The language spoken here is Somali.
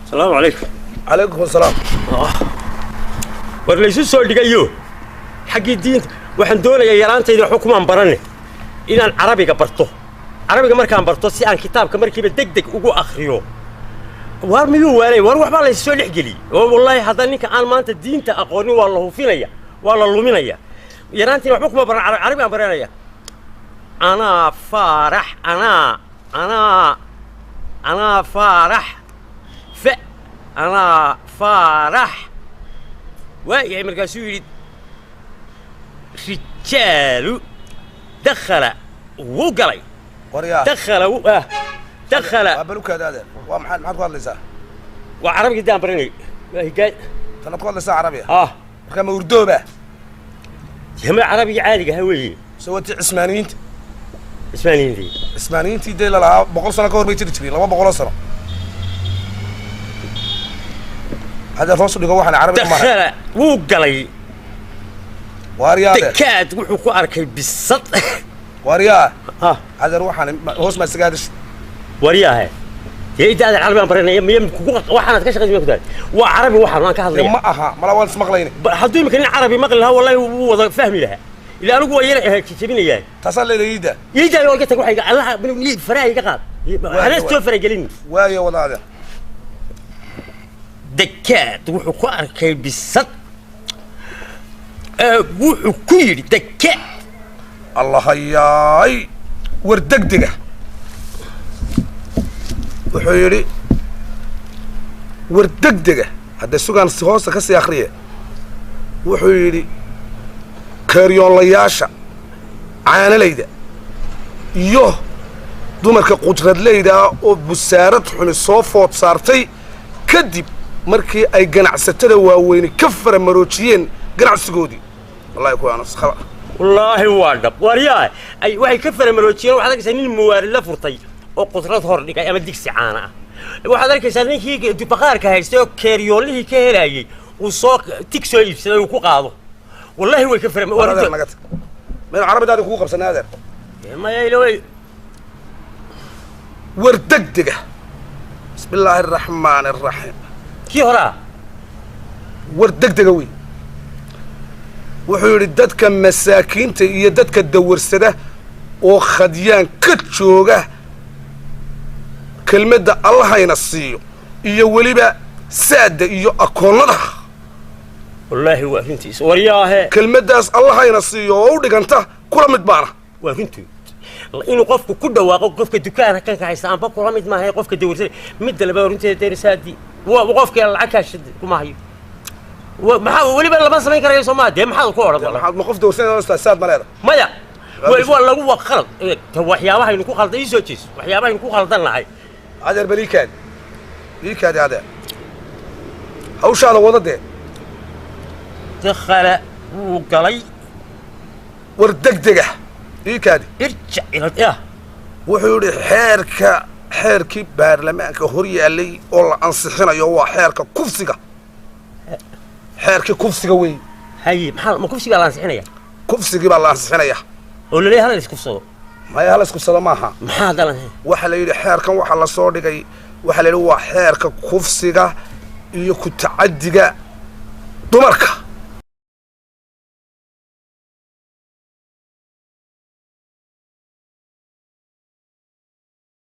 السلام عليكم. عليكم السلام. ورليسو سؤال دقيقة حق الدين waxaan doonayaa yaraantayda xukumaan baranay inaan carabiga barto carabiga markaan barto si aan kitaabka markiiba degdeg ugu akhriyo war miyuu waalay war waxba la soo dhixgeli wallahi hadda ninka aan maanta diinta aqoonin waa la hufinaya waa la luminaya yaraantayda waxba kuma baran carabi aan baranaya ana farax ana farax fa ana farax واي مركاسو يريد رجال دخل وقلي دخل دخل قبلوك هذا ومحل ما تقول لسا وعربي قدام برني قال تنا تقول لسا عربي كما وردوبه هم عربي عادي هوي سويت عثمانيين عثمانيين دي لا بقول سنه كور بيتي تجري لا بقول سنه هذا فاصل اللي جوا احنا عربي دخل وقلي واريا دكات وحو كو اركي بالصد واريا هذا روح انا هوس ما سقادش واريا هي هذا العربي برنا يم waxaan ka shaqeeyay kudad waa carabi waxaan ka hadlay ma aha mala wal ismaqlayni haduu imkan carabi maqli laha wallahi wuu wada fahmi laha ila anigu waa yar jabinayay tasal leeyida oo ka tag waxay Allah faraay ka qaad ana soo faragelin waayo walaada دكات وحو كو اركي بالصد وحو كيري دكات الله هياي وردقدقه وحو يري وردقدقه هذا سوغان هوسه كسي اخريه وحو يري كاريونلياشا عانلeyda iyo dumarka qudradleyda oo busaarad xun soo food saartay kadib markii ay ganacsatada waaweyn ka faramaroojiyeen ganacsigoodii wallahi ku aanas khaba wallahi waadab wariyaa ay waxay ka faramaroojiyeen waxa laga sanin muwaarid la furtay oo qudrad hor dhigay ama digsi caana ah waxa arkaysaa ninkii dibaqaarka haystay oo keeriyoolihii ka helayay uu soo tigso iibsaday uu ku qaado wallahi way ka faramaroojiyeen meel carabidaada ku qabsanaadeen ma yeelay wardagdiga bismillaahir rahmaanir rahiim كي هرا وردقدقه وي wuxuu yiri dadka masaakiinta iyo dadka dawarsada oo khadiyaan ka jooga kelmadda Allah ayna siiyo iyo waliba saada iyo akoonada wallahi waa runtiis wariyaahe kelmaddaas Allah ayna siiyo oo u dhiganta kula mid baana waa runtii inuu qofku ku dhawaaqo qofka dukaanka kan ka haysta amba kula mid maahay qofka dawarsada mid laba runtii deerisaadi وقفك العكاش كما هي وما ولي بلا ما سمين كرايو سومادي ما حد كو orado ما قف دورسين استاذ ماليدا مايا والله هو خلط waxyaabaha inuu ku khalday soo jees waxyaabaha inuu ku khaldan lahay adeer balikan liikaadi adeer hawshaada wadade dakhala uu galay wardagdaga liikaadi irja ila wuxuu yiri xeerkii baarlamaanka hor yaalay oo la ansixinayo waa xeerkii kufsiga wey hay maxaa ma kufsiga la ansixinaya kufsigii baa la ansixinaya oo la leeyahay isku soo ma yaala isku soo maaha maxaa dalan waxa la yiri xeerkan waxa la soo dhigay waxa la yiri waa xeerka kufsiga iyo ku tacadiga dumarka